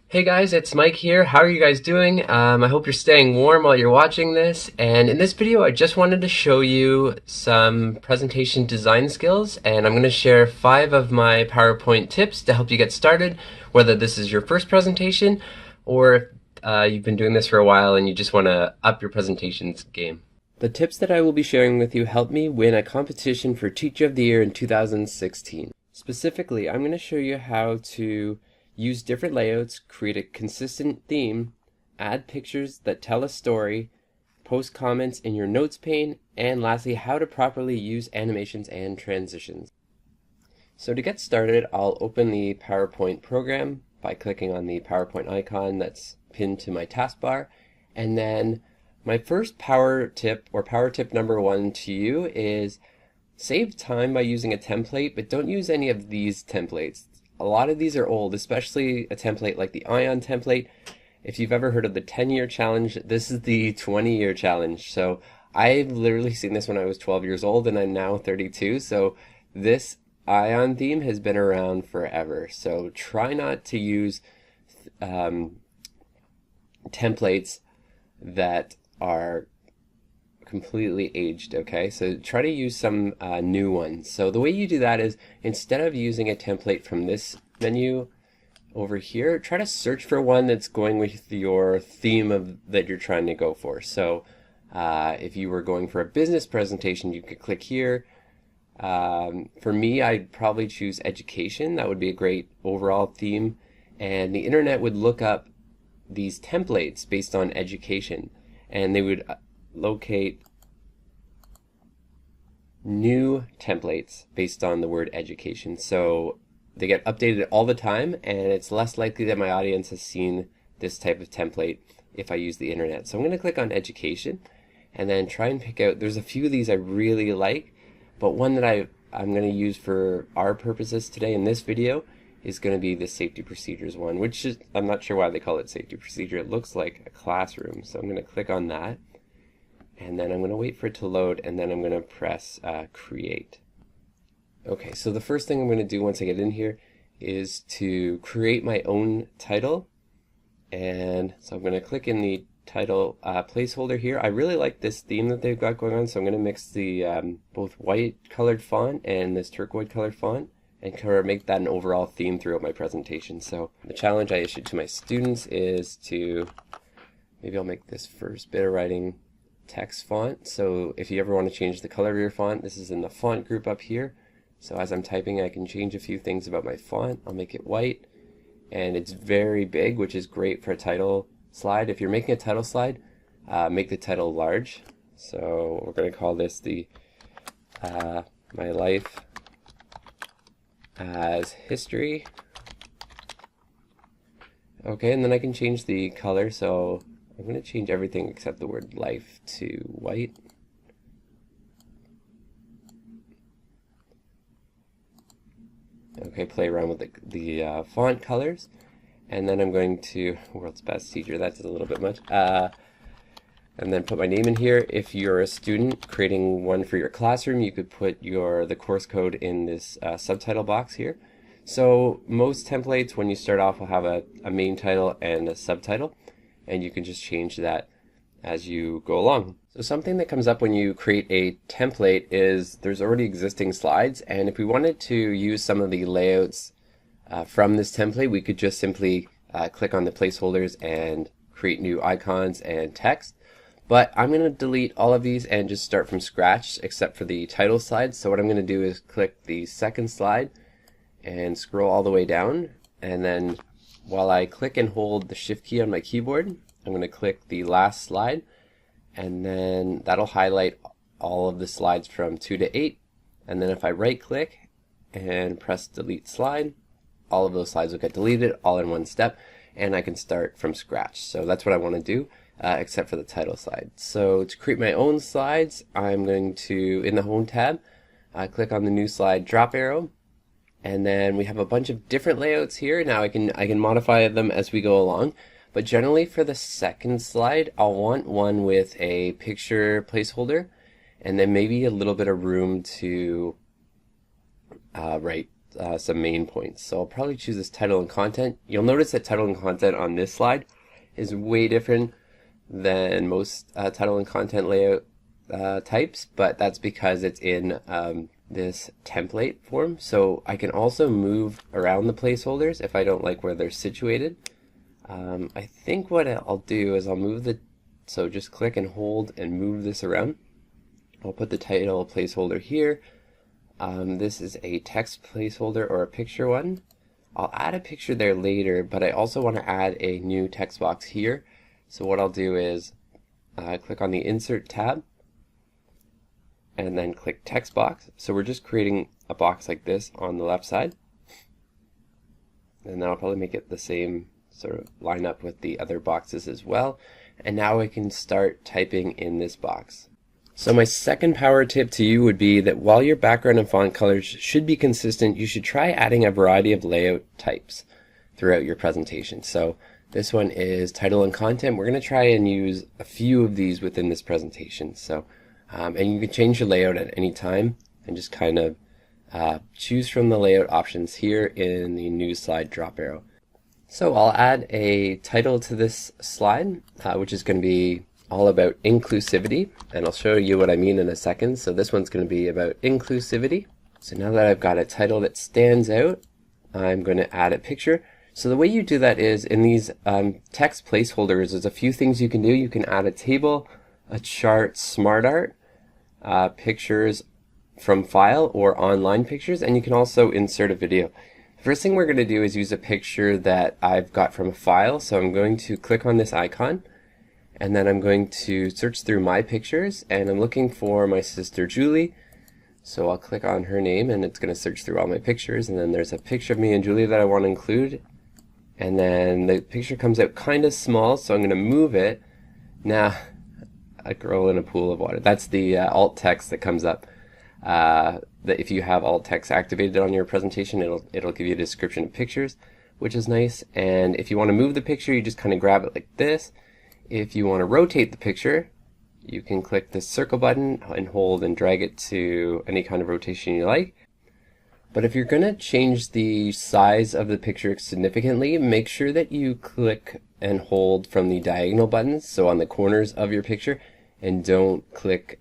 Hey guys, it's Mike here. How are you guys doing? I hope you're staying warm while you're watching this. And in this video, I just wanted to show you some presentation design skills, and I'm going to share 5 of my PowerPoint tips to help you get started, whether this is your first presentation or if you've been doing this for a while and you just want to up your presentations game. The tips that I will be sharing with you helped me win a competition for Teacher of the Year in 2016. Specifically, I'm going to show you how to use different layouts, create a consistent theme, add pictures that tell a story, post comments in your notes pane, and lastly, how to properly use animations and transitions. So to get started, I'll open the PowerPoint program by clicking on the PowerPoint icon that's pinned to my taskbar. And then my first power tip, or power tip number 1 to you, is save time by using a template, but don't use any of these templates. A lot of these are old, especially a template like the Ion template. If you've ever heard of the 10-year challenge, this is the 20-year challenge. So I've literally seen this when I was 12 years old and I'm now 32. So this Ion theme has been around forever. So try not to use templates that are completely aged, okay? So try to use some new ones. So the way you do that is, instead of using a template from this menu over here, try to search for one that's going with your theme that you're trying to go for. So if you were going for a business presentation, you could click here. For me, I'd probably choose education. That would be a great overall theme. And the internet would look up these templates based on education, and they would locate new templates based on the word education. So they get updated all the time, and it's less likely that my audience has seen this type of template if I use the internet. So I'm going to click on education and then try and pick out, there's a few of these I really like, but one that I'm going to use for our purposes today in this video is going to be the safety procedures one, which is, I'm not sure why they call it safety procedure. It looks like a classroom. So I'm going to click on that, and then I'm going to wait for it to load, and then I'm going to press create. Okay, so the first thing I'm going to do once I get in here is to create my own title. And so I'm going to click in the title placeholder here. I really like this theme that they've got going on, so I'm going to mix the both white colored font and this turquoise colored font and kind of make that an overall theme throughout my presentation. So the challenge I issued to my students is to, maybe I'll make this first bit of writing text font. So if you ever want to change the color of your font, this is in the font group up here. So as I'm typing, I can change a few things about my font. I'll make it white, and it's very big, which is great for a title slide. If you're making a title slide, make the title large. So we're going to call this the My Life as History. Okay, and then I can change the color. So I'm going to change everything except the word life to white. Okay, play around with the font colors. And then I'm going to, world's best teacher, that's a little bit much. And then put my name in here. If you're a student creating one for your classroom, you could put the course code in this subtitle box here. So most templates, when you start off, will have a main title and a subtitle, and you can just change that as you go along. So something that comes up when you create a template is there's already existing slides, and if we wanted to use some of the layouts from this template, we could just simply click on the placeholders and create new icons and text. But I'm going to delete all of these and just start from scratch except for the title slide. So what I'm going to do is click the second slide and scroll all the way down, and then while I click and hold the shift key on my keyboard, I'm going to click the last slide, and then that'll highlight all of the slides from 2 to 8. And then if I right click and press delete slide, all of those slides will get deleted all in one step, and I can start from scratch. So that's what I want to do, except for the title slide. So to create my own slides, I'm going to, in the home tab, click on the new slide drop arrow, and then we have a bunch of different layouts here. Now I can modify them as we go along, but generally for the second slide, I'll want one with a picture placeholder, and then maybe a little bit of room to write some main points. So I'll probably choose this title and content. You'll notice that title and content on this slide is way different than most title and content layout types, but that's because it's in this template form. So I can also move around the placeholders if I don't like where they're situated. I think what I'll do is I'll move so just click and hold and move this around. I'll put the title placeholder here. This is a text placeholder or a picture one. I'll add a picture there later, but I also want to add a new text box here. So what I'll do is click on the Insert tab and then click Text Box. So we're just creating a box like this on the left side. And then I'll probably make it the same sort of line up with the other boxes as well. And now I can start typing in this box. So my second power tip to you would be that while your background and font colors should be consistent, you should try adding a variety of layout types throughout your presentation. So this one is title and content. We're going to try and use a few of these within this presentation. So, and you can change your layout at any time and just kind of choose from the layout options here in the new slide drop arrow. So I'll add a title to this slide, which is going to be all about inclusivity, and I'll show you what I mean in a second. So this one's going to be about inclusivity. So now that I've got a title that stands out, I'm going to add a picture. So the way you do that is in these text placeholders, there's a few things you can do. You can add a table, a chart, smart art, pictures from file or online pictures, and you can also insert a video. The first thing we're going to do is use a picture that I've got from a file. So I'm going to click on this icon, and then I'm going to search through my pictures, and I'm looking for my sister Julie. So I'll click on her name and it's going to search through all my pictures, and then there's a picture of me and Julie that I want to include. And then the picture comes out kind of small, so I'm going to move it. Now, a girl in a pool of water. That's the alt text that comes up. That if you have alt text activated on your presentation, it'll give you a description of pictures, which is nice. And if you want to move the picture, you just kind of grab it like this. If you want to rotate the picture, you can click the circle button and hold and drag it to any kind of rotation you like. But if you're going to change the size of the picture significantly, make sure that you click and hold from the diagonal buttons, so on the corners of your picture, and don't click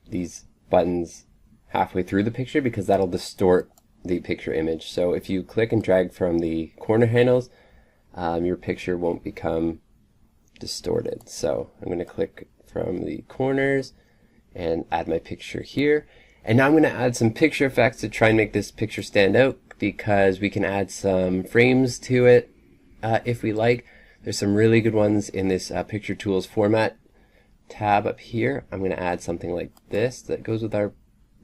these buttons halfway through the picture, because that'll distort the picture image. So if you click and drag from the corner handles, your picture won't become distorted. So I'm going to click from the corners and add my picture here. And now I'm going to add some picture effects to try and make this picture stand out, because we can add some frames to it if we like. There's some really good ones in this picture tools format tab up here. I'm going to add something like this that goes with our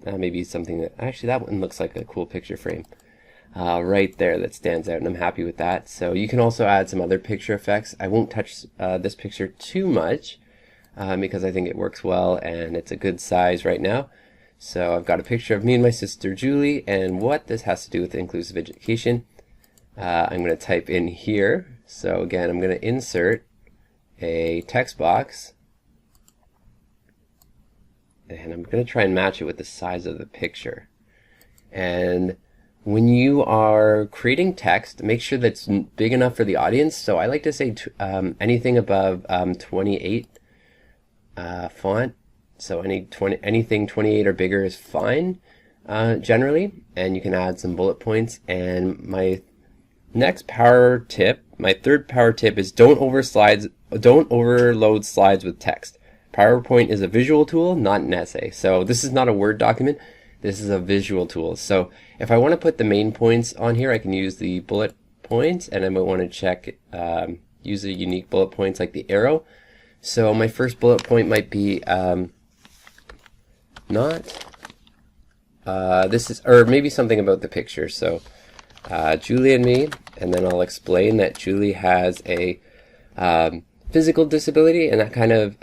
maybe something that actually, that one looks like a cool picture frame right there that stands out, and I'm happy with that. So you can also add some other picture effects. I won't touch this picture too much because I think it works well and it's a good size right now. So I've got a picture of me and my sister Julie, and what this has to do with inclusive education, I'm going to type in here. So again, I'm going to insert a text box, and I'm going to try and match it with the size of the picture. And when you are creating text, make sure that's big enough for the audience. So I like to say anything above 28 font. So anything 28 or bigger is fine generally. And you can add some bullet points. And my next power tip, my third power tip, is don't overload slides with text. PowerPoint is a visual tool, not an essay. So this is not a Word document. This is a visual tool. So if I want to put the main points on here, I can use the bullet points, and I might want to check, use the unique bullet points like the arrow. So my first bullet point might be this is, or maybe something about the picture. So Julie and me, and then I'll explain that Julie has a physical disability, and that kind of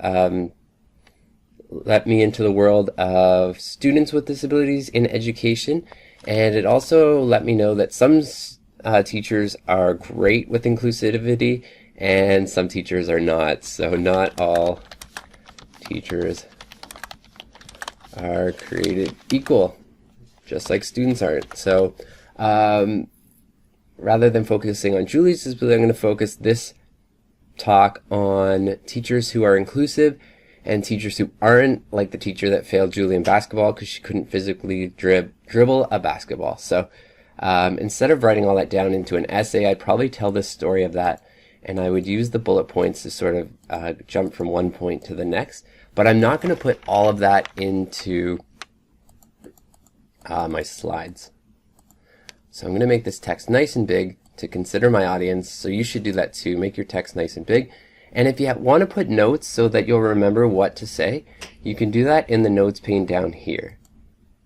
let me into the world of students with disabilities in education. And it also let me know that some teachers are great with inclusivity and some teachers are not. So not all teachers are created equal, just like students aren't. So Rather than focusing on Julie's disability, I'm going to focus this talk on teachers who are inclusive and teachers who aren't, like the teacher that failed Julie in basketball because she couldn't physically dribble a basketball. So instead of writing all that down into an essay, I'd probably tell the story of that, and I would use the bullet points to sort of jump from one point to the next. But I'm not going to put all of that into my slides. So I'm going to make this text nice and big to consider my audience, so you should do that too. Make your text nice and big. And if you want to put notes so that you'll remember what to say, you can do that in the notes pane down here.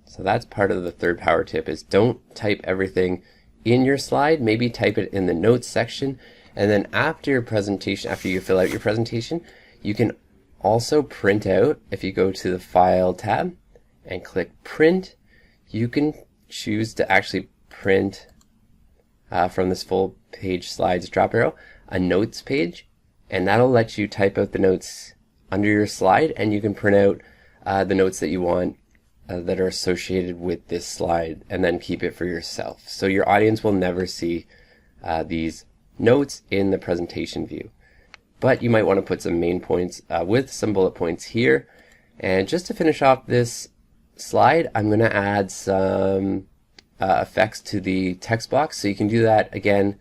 So that's part of the third power tip, is don't type everything in your slide. Maybe type it in the notes section. And then after your presentation, after you fill out your presentation, you can also print out. If you go to the File tab and click Print, you can choose to actually print from this full page slides drop arrow a notes page, and that'll let you type out the notes under your slide, and you can print out the notes that you want that are associated with this slide, and then keep it for yourself. So your audience will never see these notes in the presentation view. But you might want to put some main points with some bullet points here. And just to finish off this slide, I'm going to add some effects to the text box. So you can do that again.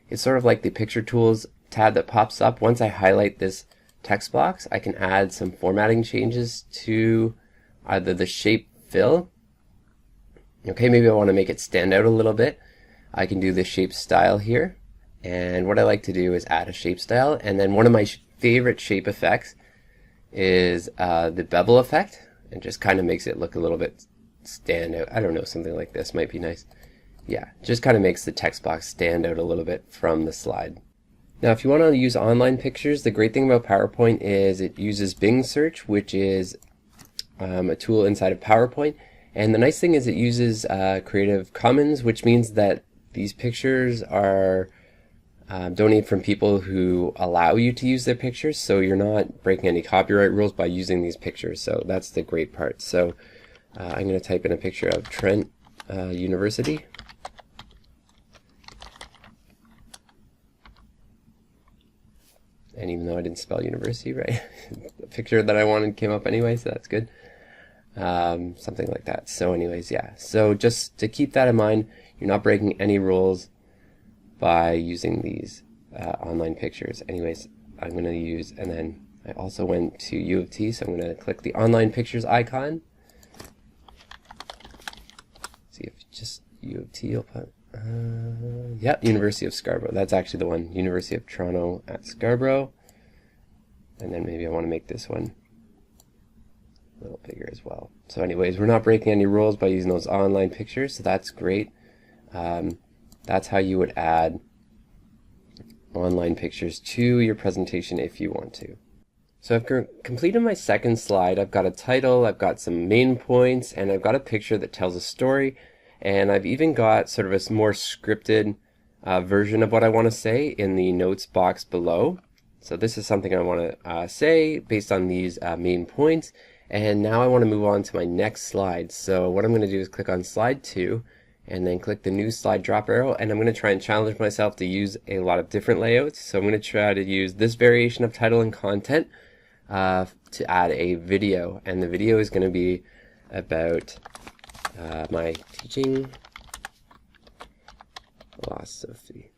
It's sort of like the picture tools tab that pops up. Once I highlight this text box, I can add some formatting changes to either the shape fill. Okay, maybe I want to make it stand out a little bit. I can do the shape style here. And what I like to do is add a shape style. And then one of my favorite shape effects is the bevel effect. It just kind of makes it look a little bit stand out. I don't know, something like this might be nice. Yeah, just kind of makes the text box stand out a little bit from the slide. Now, if you want to use online pictures, the great thing about PowerPoint is it uses Bing search, which is a tool inside of PowerPoint. And the nice thing is it uses Creative Commons, which means that these pictures are donated from people who allow you to use their pictures, so you're not breaking any copyright rules by using these pictures. So that's the great part. So I'm going to type in a picture of Trent University. And even though I didn't spell university right, the picture that I wanted came up anyway, so that's good. Something like that. So anyways, yeah. So just to keep that in mind, you're not breaking any rules by using these online pictures. Anyways, I'm going to use, and then I also went to U of T, so I'm going to click the online pictures icon. See if just U of T will put, yep, University of Scarborough. That's actually the one, University of Toronto at Scarborough. And then maybe I want to make this one a little bigger as well. So anyways, we're not breaking any rules by using those online pictures, so that's great. That's how you would add online pictures to your presentation if you want to. So I've completed my second slide. I've got a title, I've got some main points, and I've got a picture that tells a story. And I've even got sort of a more scripted version of what I want to say in the notes box below. So this is something I want to say based on these main points. And now I want to move on to my next slide. So what I'm going to do is click on slide 2 and then click the new slide drop arrow, and I'm going to try and challenge myself to use a lot of different layouts. So I'm going to try to use this variation of title and content to add a video, and the video is going to be about my teaching philosophy.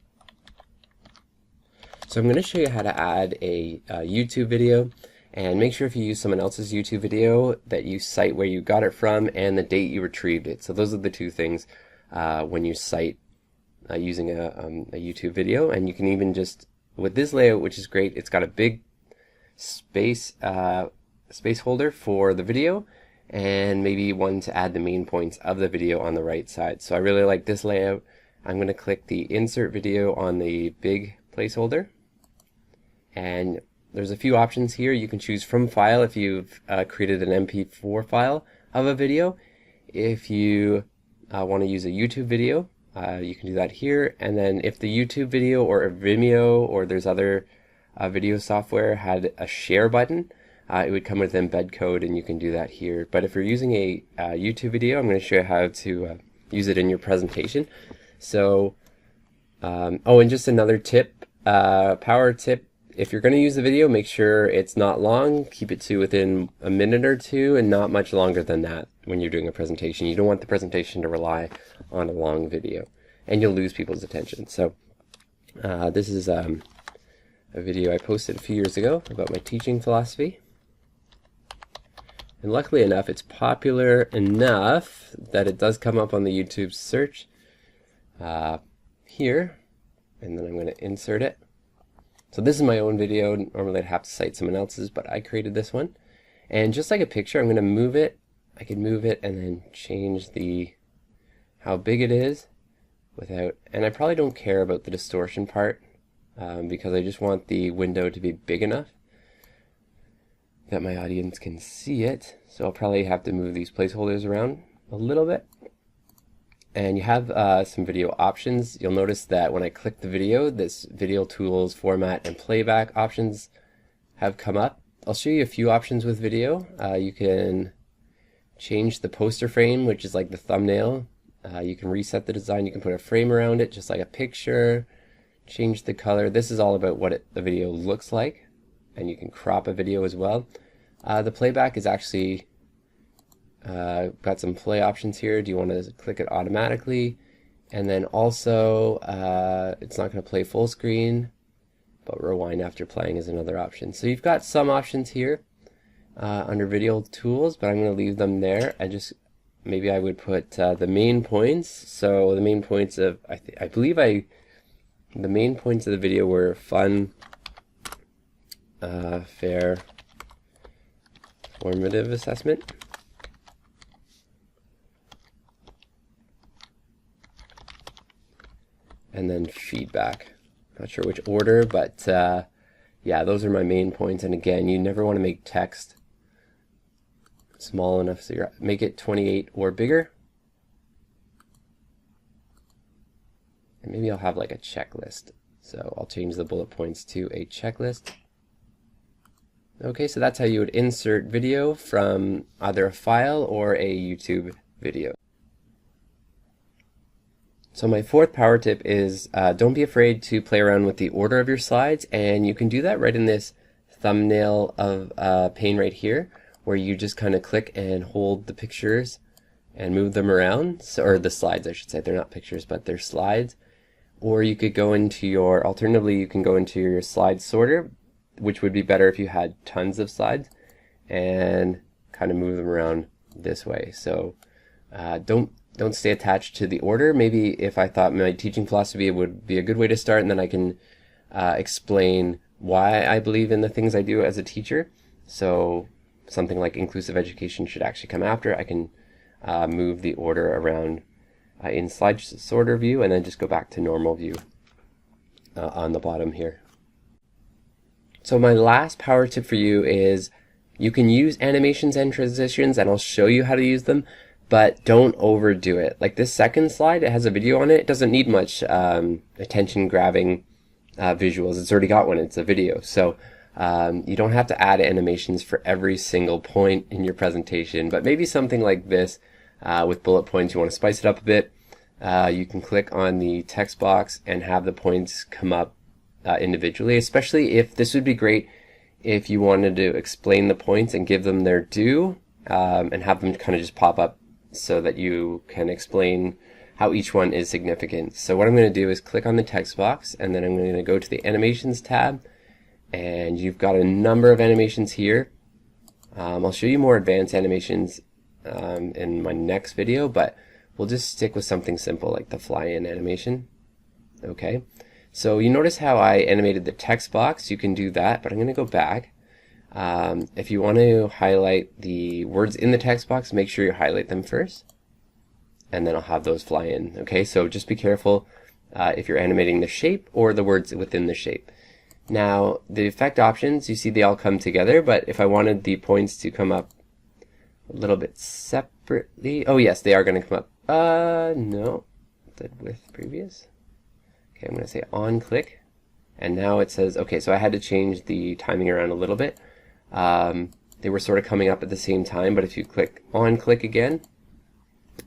So I'm going to show you how to add a YouTube video, and make sure if you use someone else's YouTube video that you cite where you got it from and the date you retrieved it. So those are the two things when you cite using a YouTube video. And you can even just, with this layout, which is great, it's got a big space holder for the video, and maybe one to add the main points of the video on the right side. So I really like this layout. I'm going to click the insert video on the big placeholder, and there's a few options here. You can choose from file if you've created an MP4 file of a video. If you want to use a YouTube video, you can do that here. And then if the YouTube video or a Vimeo or there's other video software had a share button, it would come with embed code, and you can do that here. But if you're using a YouTube video, I'm going to show you how to use it in your presentation. So, oh, and just another tip, power tip, if you're going to use the video, make sure it's not long. Keep it to within a minute or two and not much longer than that when you're doing a presentation. You don't want the presentation to rely on a long video, and you'll lose people's attention. So this is a video I posted a few years ago about my teaching philosophy. And luckily enough, it's popular enough that it does come up on the YouTube search here, and then I'm going to insert it. So this is my own video. Normally I'd have to cite someone else's, but I created this one. And just like a picture, I'm going to move it. I can move it and then change how big it is without, and I probably don't care about the distortion part because I just want the window to be big enough that my audience can see it. So I'll probably have to move these placeholders around a little bit. And you have some video options. You'll notice that when I click the video, this video tools, format, and playback options have come up. I'll show you a few options with video. You can change the poster frame, which is like the thumbnail. You can reset the design. You can put a frame around it, just like a picture. Change the color. This is all about what the video looks like. And you can crop a video as well. The playback is actually got some play options here. Do you want to click it automatically? And then also it's not going to play full screen, but rewind after playing is another option. So you've got some options here under video tools, but I'm going to leave them there. Maybe I would put the main points. So the main points of the main points of the video were fun, fair, formative assessment. And then feedback. Not sure which order, but yeah, those are my main points. And again, you never want to make text small enough, so make it 28 or bigger. And maybe I'll have like a checklist. So I'll change the bullet points to a checklist. Okay, so that's how you would insert video from either a file or a YouTube video. So my fourth power tip is don't be afraid to play around with the order of your slides, and you can do that right in this thumbnail of pane right here, where you just kind of click and hold the pictures and move them around, or the slides I should say. They're not pictures, but they're slides. Or you could go into alternatively you can go into your slide sorter, which would be better if you had tons of slides, and kind of move them around this way. So don't stay attached to the order. Maybe if I thought my teaching philosophy would be a good way to start, and then I can explain why I believe in the things I do as a teacher. So something like inclusive education should actually come after. I can move the order around in slide sorter view, and then just go back to normal view on the bottom here. So my last power tip for you is you can use animations and transitions, and I'll show you how to use them, but don't overdo it. Like this second slide, it has a video on it. It doesn't need much attention grabbing visuals. It's already got one. It's a video. So you don't have to add animations for every single point in your presentation, but maybe something like this with bullet points. You want to spice it up a bit. You can click on the text box and have the points come up individually, especially if this would be great if you wanted to explain the points and give them their due and have them kind of just pop up so that you can explain how each one is significant. So what I'm going to do is click on the text box, and then I'm going to go to the animations tab, and you've got a number of animations here. I'll show you more advanced animations in my next video, but we'll just stick with something simple like the fly-in animation. Okay, so you notice how I animated the text box. You can do that, but I'm going to go back. If you want to highlight the words in the text box, make sure you highlight them first, and then I'll have those fly in. Okay, so just be careful if you're animating the shape or the words within the shape. Now, the effect options, you see they all come together, but if I wanted the points to come up a little bit separately, oh yes, they are going to come up. No, the width previous. Okay, I'm going to say on click, and now it says, okay, so I had to change the timing around a little bit. They were sort of coming up at the same time, but if you click on click again,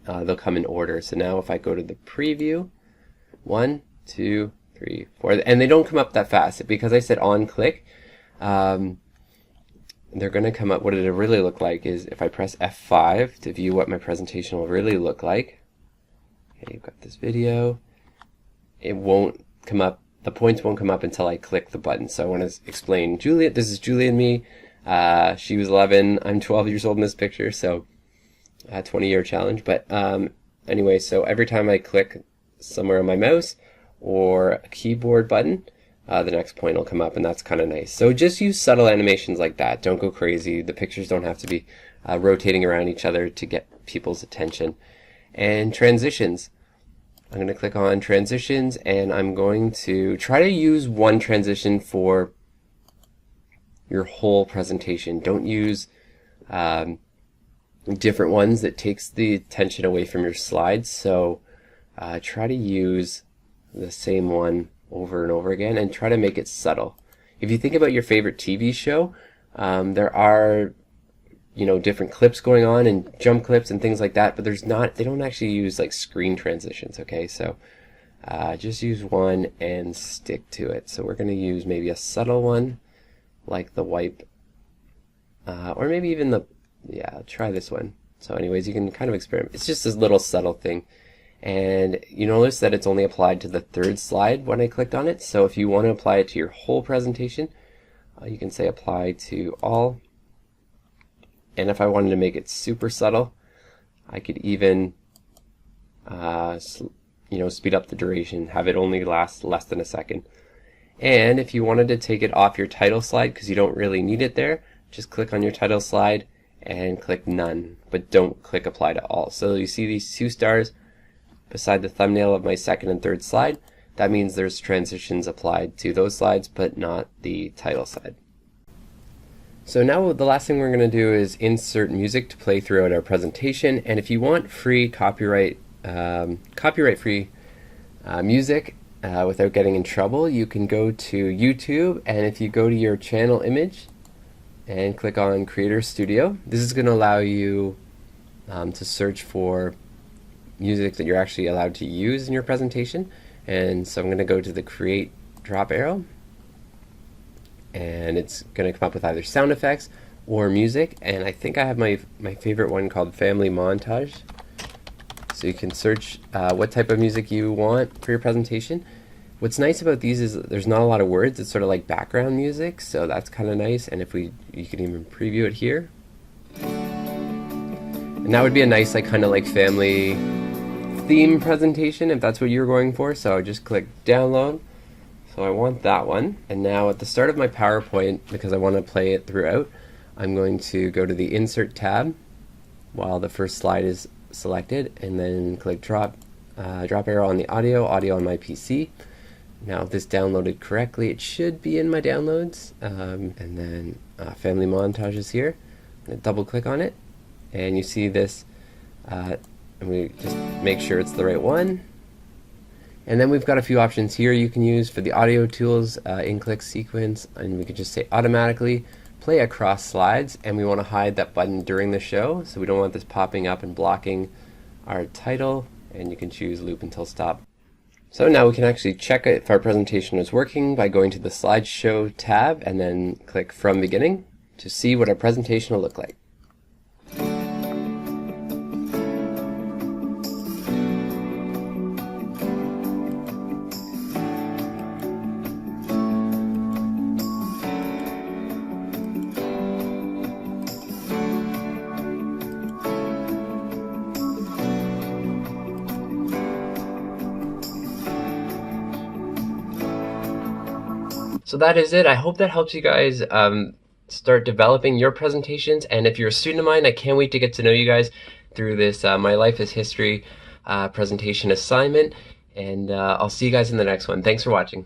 they'll come in order. So now if I go to the preview, 1, 2, 3, 4, and they don't come up that fast because I said on click. They're going to come up. What it'll really look like is if I press F5 to view what my presentation will really look like. Okay, you've got this video. It won't come up. The points won't come up until I click the button. So I want to explain Julia. This is Julie and me. She was 11. I'm 12 years old in this picture. So 20-year challenge. But anyway, so every time I click somewhere on my mouse or a keyboard button, the next point will come up, and that's kind of nice. So just use subtle animations like that. Don't go crazy. The pictures don't have to be rotating around each other to get people's attention. And transitions. I'm going to click on transitions, and I'm going to try to use one transition for your whole presentation. Don't use different ones. That takes the attention away from your slides. So try to use the same one over and over again, and try to make it subtle. If you think about your favorite TV show, there are different clips going on and jump clips and things like that, but they don't actually use like screen transitions. Okay, so just use one and stick to it. So we're going to use maybe a subtle one like the wipe, or maybe even try this one. So anyways, you can kind of experiment. It's just this little subtle thing. And you notice that it's only applied to the third slide when I clicked on it. So if you want to apply it to your whole presentation, you can say apply to all. And if I wanted to make it super subtle, I could even speed up the duration, have it only last less than a second. And if you wanted to take it off your title slide because you don't really need it there, just click on your title slide and click none, but don't click apply to all. So you see these 2 stars beside the thumbnail of my second and third slide. That means there's transitions applied to those slides, but not the title slide. So now the last thing we're going to do is insert music to play throughout our presentation. And if you want free copyright-free music without getting in trouble, you can go to YouTube, and if you go to your channel image and click on Creator Studio, this is going to allow you to search for music that you're actually allowed to use in your presentation. And so I'm going to go to the create drop arrow, and it's going to come up with either sound effects or music, and I think I have my favorite one called family montage. So you can search what type of music you want for your presentation. What's nice about these is there's not a lot of words. It's sort of like background music, so that's kind of nice. And if you can even preview it here, and that would be a nice kind of like family theme presentation if that's what you're going for. So just click download. So I want that one. And now at the start of my PowerPoint, because I want to play it throughout, I'm going to go to the Insert tab while the first slide is selected, and then click drop arrow on the audio on my PC. Now if this downloaded correctly, it should be in my downloads. And then family montage is here. I'm going to double click on it, and you see this. And we just make sure it's the right one. And then we've got a few options here you can use for the audio tools, in-click sequence, and we could just say automatically play across slides, and we want to hide that button during the show, so we don't want this popping up and blocking our title, and you can choose loop until stop. So now we can actually check if our presentation is working by going to the slideshow tab and then click from beginning to see what our presentation will look like. So that is it. I hope that helps you guys start developing your presentations. And if you're a student of mine, I can't wait to get to know you guys through this My Life is History presentation assignment. And I'll see you guys in the next one. Thanks for watching.